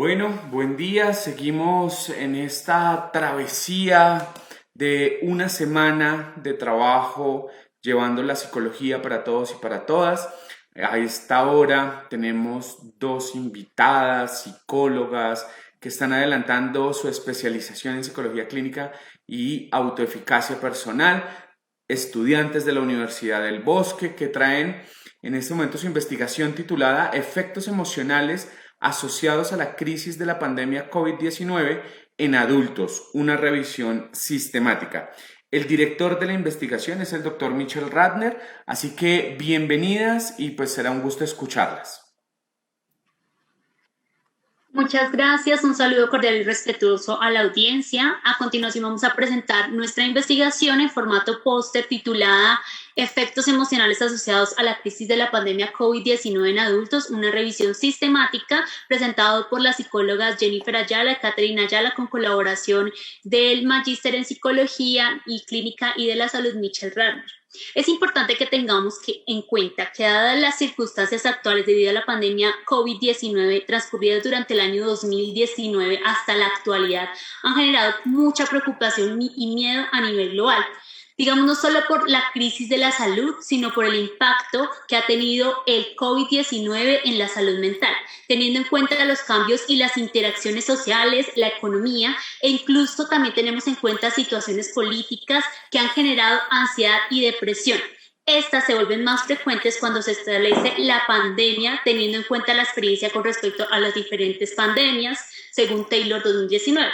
Bueno, buen día. Seguimos en esta travesía de una semana de trabajo llevando la psicología para todos y para todas. A esta hora tenemos dos invitadas, psicólogas, que están adelantando su especialización en psicología clínica y autoeficacia personal, estudiantes de la Universidad del Bosque que traen en este momento su investigación titulada Efectos emocionales asociados a la crisis de la pandemia COVID-19 en adultos, una revisión sistemática. El director de la investigación es el doctor Michel Ratner, así que bienvenidas y pues será un gusto escucharlas. Muchas gracias, un saludo cordial y respetuoso a la audiencia. A continuación vamos a presentar nuestra investigación en formato póster titulada Efectos emocionales asociados a la crisis de la pandemia COVID-19 en adultos, una revisión sistemática, presentado por las psicólogas Jennifer Ayala y Catherine Ayala con colaboración del Magíster en Psicología y Clínica y de la Salud Michel Ratner. Es importante que tengamos en cuenta que dadas las circunstancias actuales debido a la pandemia COVID-19 transcurridas durante el año 2019 hasta la actualidad han generado mucha preocupación y miedo a nivel global. Digamos, no solo por la crisis de la salud, sino por el impacto que ha tenido el COVID-19 en la salud mental, teniendo en cuenta los cambios y las interacciones sociales, la economía, e incluso también tenemos en cuenta situaciones políticas que han generado ansiedad y depresión. Estas se vuelven más frecuentes cuando se establece la pandemia, teniendo en cuenta la experiencia con respecto a las diferentes pandemias, según Taylor 2019.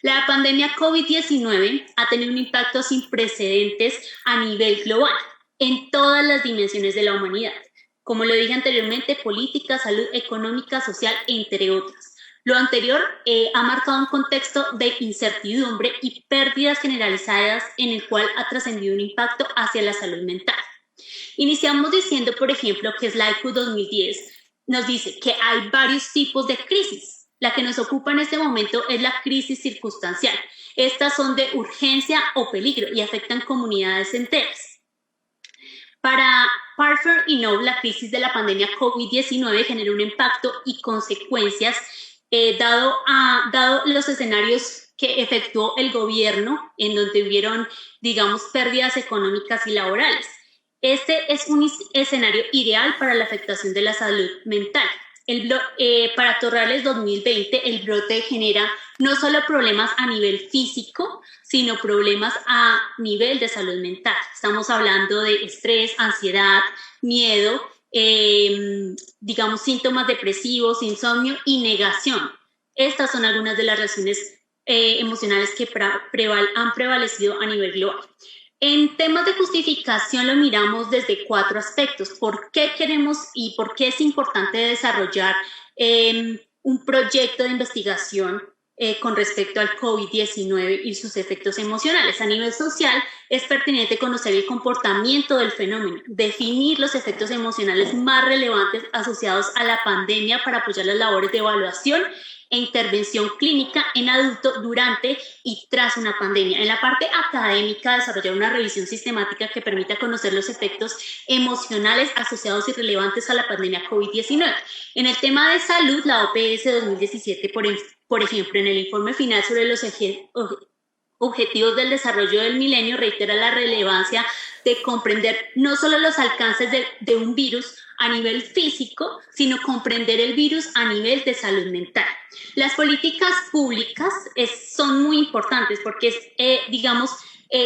La pandemia COVID-19 ha tenido un impacto sin precedentes a nivel global, en todas las dimensiones de la humanidad. Como lo dije anteriormente, política, salud, económica, social, entre otras. Lo anterior ha marcado un contexto de incertidumbre y pérdidas generalizadas en el cual ha trascendido un impacto hacia la salud mental. Iniciamos diciendo, por ejemplo, que SLIDE 2010 nos dice que hay varios tipos de crisis. La que nos ocupa en este momento es la crisis circunstancial. Estas son de urgencia o peligro y afectan comunidades enteras. Para Parfer y Noble, la crisis de la pandemia COVID-19 generó un impacto y consecuencias dado los escenarios que efectuó el gobierno, en donde hubieron, digamos, pérdidas económicas y laborales. Este es un escenario ideal para la afectación de la salud mental. Para Torrales 2020, el brote genera no solo problemas a nivel físico, sino problemas a nivel de salud mental. Estamos hablando de estrés, ansiedad, miedo, digamos síntomas depresivos, insomnio y negación. Estas son algunas de las reacciones emocionales que han prevalecido a nivel global. En temas de justificación lo miramos desde 4 aspectos. ¿Por qué queremos y por qué es importante desarrollar un proyecto de investigación con respecto al COVID-19 y sus efectos emocionales? A nivel social, es pertinente conocer el comportamiento del fenómeno, definir los efectos emocionales más relevantes asociados a la pandemia para apoyar las labores de evaluación e intervención clínica en adultos durante y tras una pandemia. En la parte académica, desarrollar una revisión sistemática que permita conocer los efectos emocionales asociados y relevantes a la pandemia COVID-19. En el tema de salud, la OPS 2017, por ejemplo, en el informe final sobre los Objetivos del Desarrollo del Milenio, reitera la relevancia de comprender no solo los alcances de un virus a nivel físico, sino comprender el virus a nivel de salud mental. Las políticas públicas son muy importantes porque es,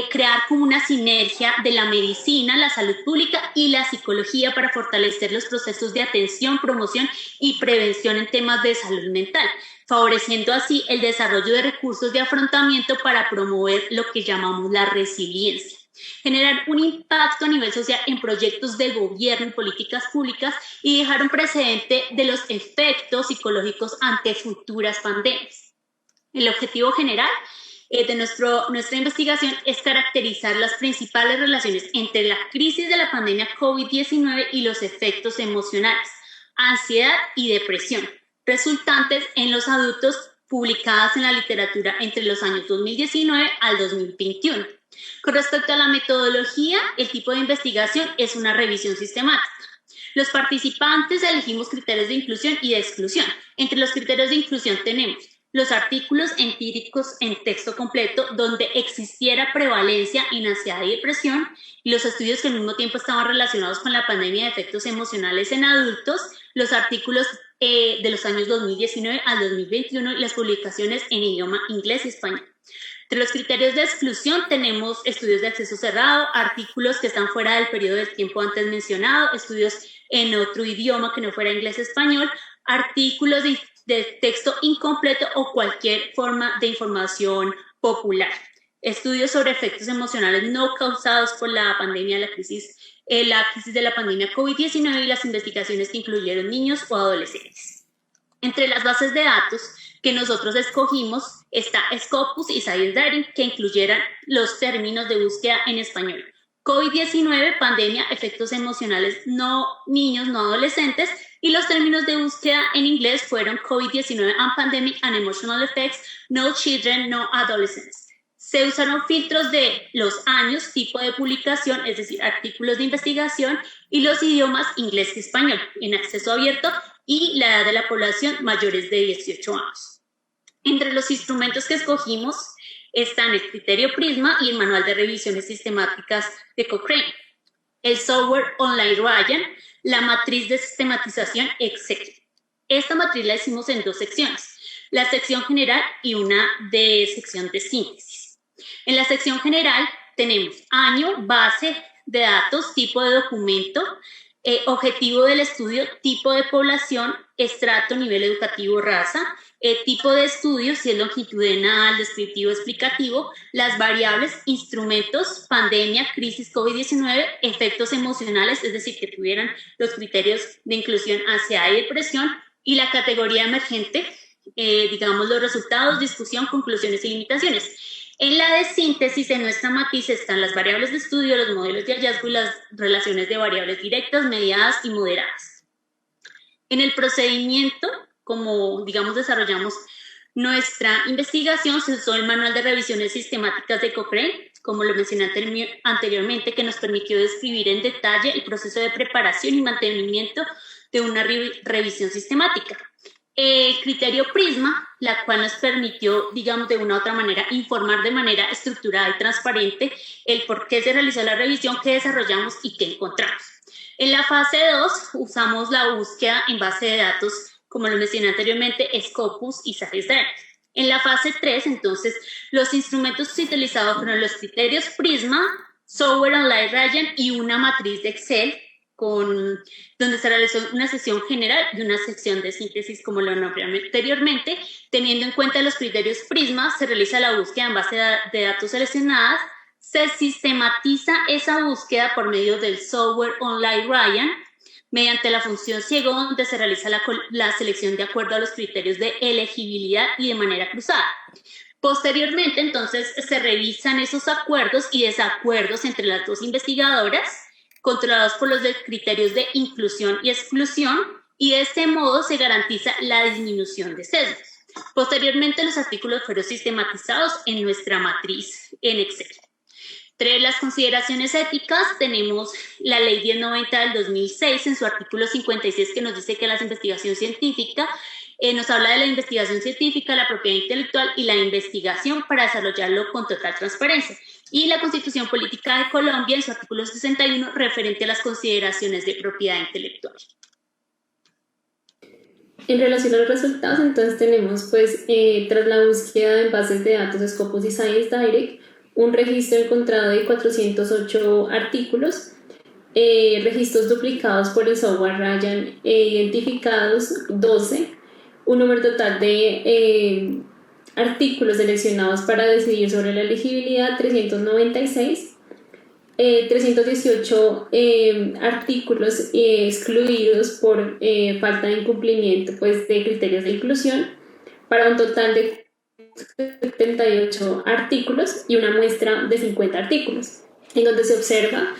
crear como una sinergia de la medicina, la salud pública y la psicología para fortalecer los procesos de atención, promoción y prevención en temas de salud mental, favoreciendo así el desarrollo de recursos de afrontamiento para promover lo que llamamos la resiliencia. Generar un impacto a nivel social en proyectos del gobierno y políticas públicas y dejar un precedente de los efectos psicológicos ante futuras pandemias. El objetivo general de nuestra investigación es caracterizar las principales relaciones entre la crisis de la pandemia COVID-19 y los efectos emocionales, ansiedad y depresión, resultantes en los adultos publicadas en la literatura entre los años 2019 al 2021. Con respecto a la metodología, el tipo de investigación es una revisión sistemática. Los participantes elegimos criterios de inclusión y de exclusión. Entre los criterios de inclusión tenemos los artículos empíricos en texto completo donde existiera prevalencia en ansiedad y depresión, y los estudios que al mismo tiempo estaban relacionados con la pandemia de efectos emocionales en adultos, los artículos de los años 2019 al 2021 y las publicaciones en idioma inglés y español. Entre los criterios de exclusión tenemos estudios de acceso cerrado, artículos que están fuera del periodo de tiempo antes mencionado, estudios en otro idioma que no fuera inglés o español, artículos de texto incompleto o cualquier forma de información popular. Estudios sobre efectos emocionales no causados por la pandemia, la crisis de la pandemia COVID-19 y las investigaciones que incluyeron niños o adolescentes. Entre las bases de datos que nosotros escogimos está Scopus y ScienceDirect, que incluyeran los términos de búsqueda en español. COVID-19, pandemia, efectos emocionales, no niños, no adolescentes, y los términos de búsqueda en inglés fueron COVID-19 and Pandemic and Emotional Effects, no children, no adolescents. Se usaron filtros de los años, tipo de publicación, es decir, artículos de investigación, y los idiomas inglés y español, en acceso abierto, y la edad de la población mayores de 18 años. Entre los instrumentos que escogimos están el criterio Prisma y el manual de revisiones sistemáticas de Cochrane, el software online Ryan, la matriz de sistematización Excel. Esta matriz la hicimos en dos secciones, la sección general y una de sección de síntesis. En la sección general tenemos año, base de datos, tipo de documento, objetivo del estudio, tipo de población, estrato, nivel educativo, raza, tipo de estudio, si es longitudinal, descriptivo, explicativo, las variables, instrumentos, pandemia, crisis COVID-19, efectos emocionales, es decir, que tuvieran los criterios de inclusión, ansiedad y depresión, y la categoría emergente, digamos los resultados, discusión, conclusiones y limitaciones. En la de síntesis, en nuestra matriz están las variables de estudio, los modelos de hallazgo y las relaciones de variables directas, mediadas y moderadas. En el procedimiento, como digamos desarrollamos nuestra investigación, se usó el manual de revisiones sistemáticas de Cochrane, como lo mencioné anteriormente, que nos permitió describir en detalle el proceso de preparación y mantenimiento de una revisión sistemática. El criterio Prisma, la cual nos permitió, digamos, de una u otra manera, informar de manera estructurada y transparente el por qué se realizó la revisión, qué desarrollamos y qué encontramos. En la fase 2 usamos la búsqueda en base de datos, como lo mencioné anteriormente, Scopus y ScienceDirect. En la fase 3, entonces, los instrumentos utilizados fueron los criterios Prisma, Software Online Ryan y una matriz de Excel, donde se realizó una sesión general y una sección de síntesis, como lo nombré anteriormente. Teniendo en cuenta los criterios Prisma, se realiza la búsqueda en base de datos seleccionadas, se sistematiza esa búsqueda por medio del software online Ryan, mediante la función ciego, donde se realiza la selección de acuerdo a los criterios de elegibilidad y de manera cruzada. Posteriormente, entonces, se revisan esos acuerdos y desacuerdos entre las dos investigadoras, controlados por los criterios de inclusión y exclusión, y de este modo se garantiza la disminución de sesgos. Posteriormente, los artículos fueron sistematizados en nuestra matriz en Excel. Entre las consideraciones éticas tenemos la Ley 1090 del 2006 en su artículo 56, que nos dice que la investigación científica nos habla de la investigación científica, la propiedad intelectual y la investigación para desarrollarlo con total transparencia. Y la Constitución Política de Colombia en su artículo 61 referente a las consideraciones de propiedad intelectual. En relación a los resultados, entonces tenemos, tras la búsqueda en bases de datos Scopus y ScienceDirect, un registro encontrado de 408 artículos, registros duplicados por el software Ryan, identificados 12, un número total de artículos seleccionados para decidir sobre la elegibilidad, 396, 318 artículos excluidos por falta de incumplimiento de criterios de inclusión, para un total de 78 artículos y una muestra de 50 artículos, en donde se observa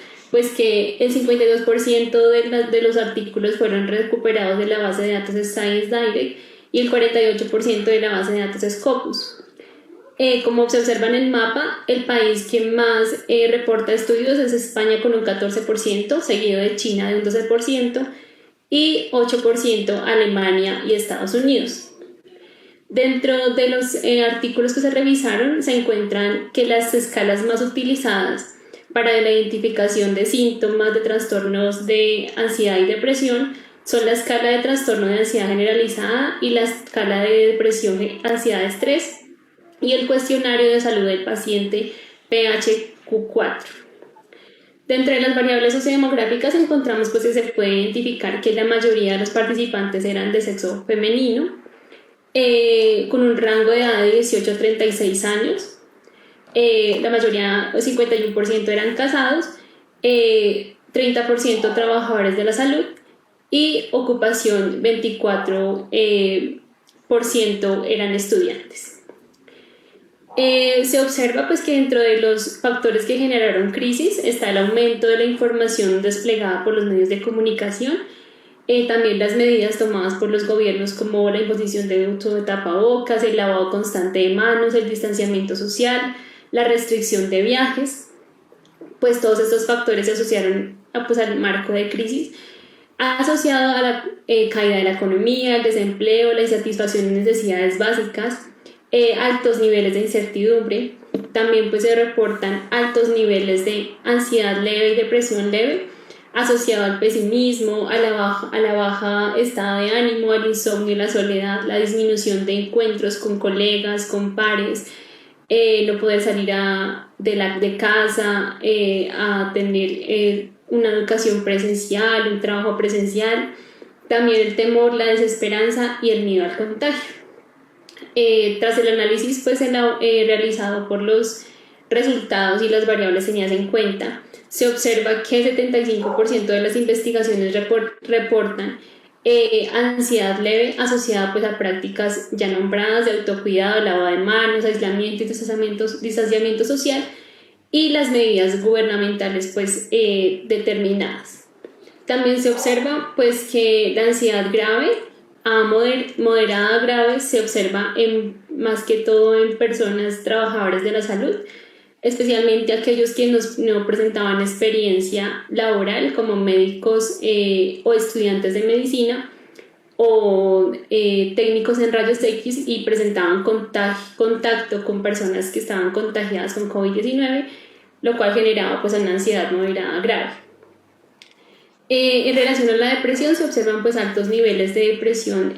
que el 52% de los artículos fueron recuperados de la base de datos de ScienceDirect y el 48% de la base de datos Scopus. Como se observa en el mapa, el país que más reporta estudios es España con un 14%, seguido de China de un 12%, y 8% Alemania y Estados Unidos. Dentro de los artículos que se revisaron se encuentran que las escalas más utilizadas para la identificación de síntomas de trastornos de ansiedad y depresión son la escala de trastorno de ansiedad generalizada y la escala de depresión, ansiedad, estrés y el cuestionario de salud del paciente PHQ-4. Dentro de las variables sociodemográficas encontramos pues, que se puede identificar que la mayoría de los participantes eran de sexo femenino, con un rango de edad de 18 a 36 años. La mayoría, 51%, eran casados, 30% trabajadores de la salud y ocupación 24% eran estudiantes. Se observa pues, que dentro de los factores que generaron crisis está el aumento de la información desplegada por los medios de comunicación, también las medidas tomadas por los gobiernos como la imposición de uso de tapabocas, el lavado constante de manos, el distanciamiento social, la restricción de viajes, pues todos estos factores se asociaron pues, al marco de crisis asociado a la caída de la economía, el desempleo, la insatisfacción de necesidades básicas, altos niveles de incertidumbre. También pues, se reportan altos niveles de ansiedad leve y depresión leve, asociado al pesimismo, a la baja estado de ánimo, al insomnio y la soledad, la disminución de encuentros con colegas, con pares, no poder salir de casa, a tener una educación presencial, un trabajo presencial, también el temor, la desesperanza y el miedo al contagio. Tras el análisis pues, realizado por los resultados y las variables tenidas en cuenta, se observa que el 75% de las investigaciones reportan ansiedad leve asociada pues, a prácticas ya nombradas de autocuidado, lavado de manos, aislamiento y distanciamiento social y las medidas gubernamentales pues, determinadas. También se observa pues, que la ansiedad grave a moderada grave se observa más que todo en personas trabajadoras de la salud, especialmente aquellos que no presentaban experiencia laboral como médicos o estudiantes de medicina o técnicos en rayos X y presentaban contacto con personas que estaban contagiadas con COVID-19, lo cual generaba pues, una ansiedad moderada grave. En relación a la depresión se observan pues, altos niveles de depresión,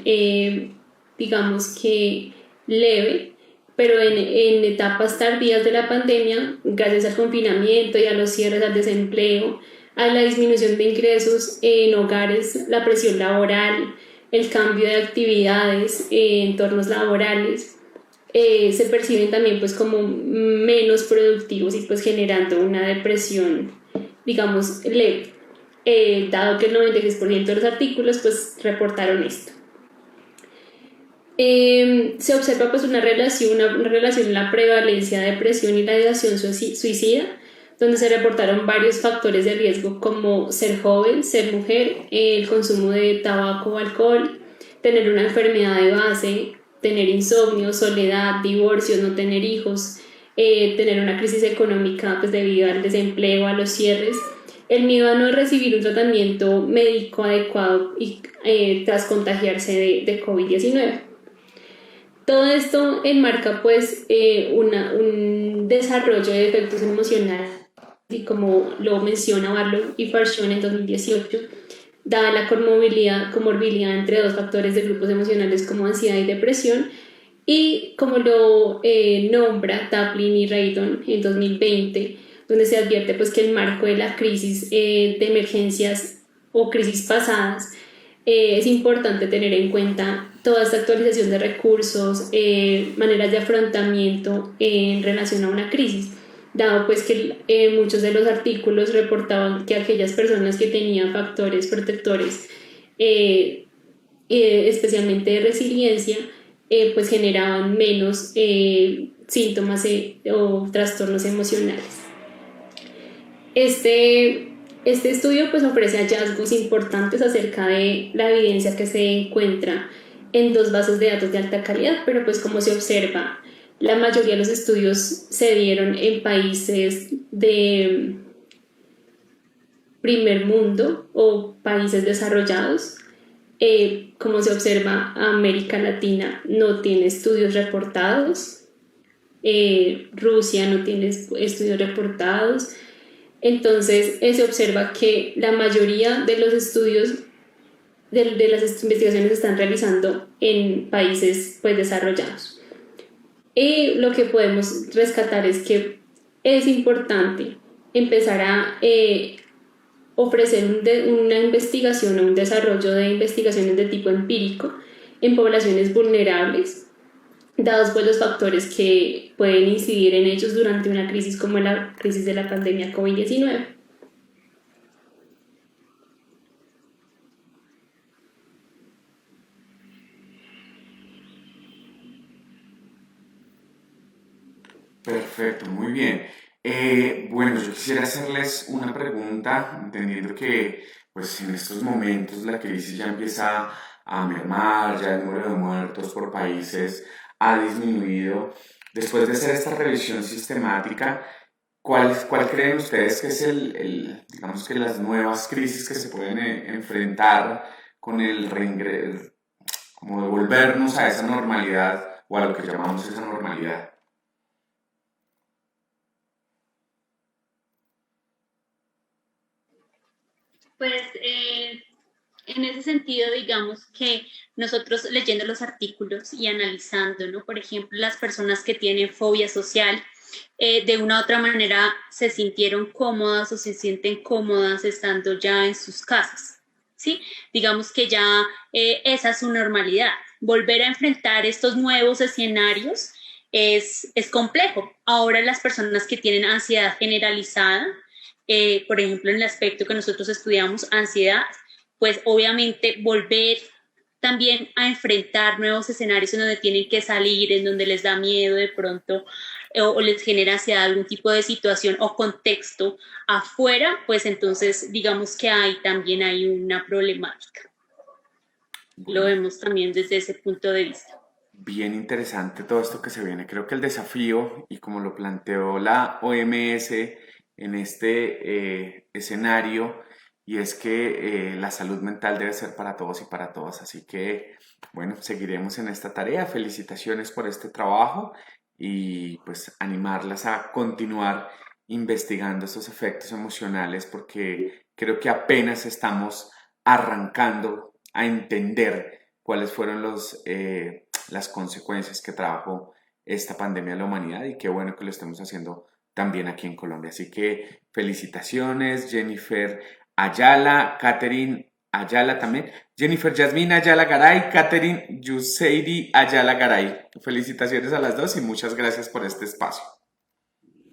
digamos que leve, pero en etapas tardías de la pandemia, gracias al confinamiento y a los cierres, al desempleo, a la disminución de ingresos en hogares, la presión laboral, el cambio de actividades, entornos laborales, se perciben también pues, como menos productivos y pues, generando una depresión, digamos, leve, dado que el 96% de los artículos pues, reportaron esto. Se observa pues, una relación en la prevalencia de depresión y la ideación suicida, donde se reportaron varios factores de riesgo como ser joven, ser mujer, el consumo de tabaco o alcohol, tener una enfermedad de base, tener insomnio, soledad, divorcio, no tener hijos, tener una crisis económica pues, debido al desempleo, a los cierres, el miedo a no recibir un tratamiento médico adecuado y tras contagiarse de COVID-19. Todo esto enmarca pues, un desarrollo de efectos emocionales, y como lo menciona Barlow y Farshon en 2018, dada la comorbilidad entre dos factores de grupos emocionales como ansiedad y depresión, y como lo nombra Taplin y Raydon en 2020, donde se advierte pues, que el marco de la crisis de emergencias o crisis pasadas es importante tener en cuenta toda esta actualización de recursos, maneras de afrontamiento en relación a una crisis, dado pues que muchos de los artículos reportaban que aquellas personas que tenían factores protectores, especialmente de resiliencia, pues generaban menos síntomas o trastornos emocionales. Este estudio pues, ofrece hallazgos importantes acerca de la evidencia que se encuentra en dos bases de datos de alta calidad, pero pues como se observa, la mayoría de los estudios se dieron en países de primer mundo o países desarrollados, como se observa, América Latina no tiene estudios reportados, Rusia no tiene estudios reportados. Entonces, se observa que la mayoría de los estudios de las investigaciones se están realizando en países pues desarrollados. Y lo que podemos rescatar es que es importante empezar a ofrecer una investigación o un desarrollo de investigaciones de tipo empírico en poblaciones vulnerables, dados pues los factores que pueden incidir en ellos durante una crisis como la crisis de la pandemia COVID-19. Perfecto, muy bien. Bueno, yo quisiera hacerles una pregunta, entendiendo que pues en estos momentos la crisis ya empieza a mermar, ya el número de muertos por países ha disminuido. Después de hacer esta revisión sistemática, ¿cuál creen ustedes que es digamos que las nuevas crisis que se pueden enfrentar con el reingreso, como devolvernos a esa normalidad o a lo que llamamos esa normalidad? Pues en ese sentido, digamos que nosotros leyendo los artículos y analizando, ¿no? Por ejemplo, las personas que tienen fobia social, de una u otra manera se sintieron cómodas o se sienten cómodas estando ya en sus casas, ¿sí? Digamos que ya esa es su normalidad. Volver a enfrentar estos nuevos escenarios es complejo. Ahora las personas que tienen ansiedad generalizada, por ejemplo, en el aspecto que nosotros estudiamos, ansiedad, pues obviamente volver también a enfrentar nuevos escenarios en donde tienen que salir, en donde les da miedo de pronto o les genera ansiedad algún tipo de situación o contexto afuera, pues entonces digamos que también hay una problemática. Lo Bueno, vemos también desde ese punto de vista. bien interesante todo esto que se viene. Creo que el desafío, y como lo planteó la OMS en este escenario, y es que la salud mental debe ser para todos y para todas. Así que, bueno, seguiremos en esta tarea. Felicitaciones por este trabajo y pues animarlas a continuar investigando estos efectos emocionales porque creo que apenas estamos arrancando a entender cuáles fueron las consecuencias que trajo esta pandemia a la humanidad y qué bueno que lo estemos haciendo también aquí en Colombia. Así que felicitaciones, Jennifer Ayala, Catherine Ayala también, Jennifer Yasmín Ayala Garay, Catherine Yuseiri Ayala Garay. Felicitaciones a las dos y muchas gracias por este espacio.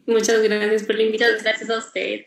Muchas gracias por la Muchas invitación. gracias a usted.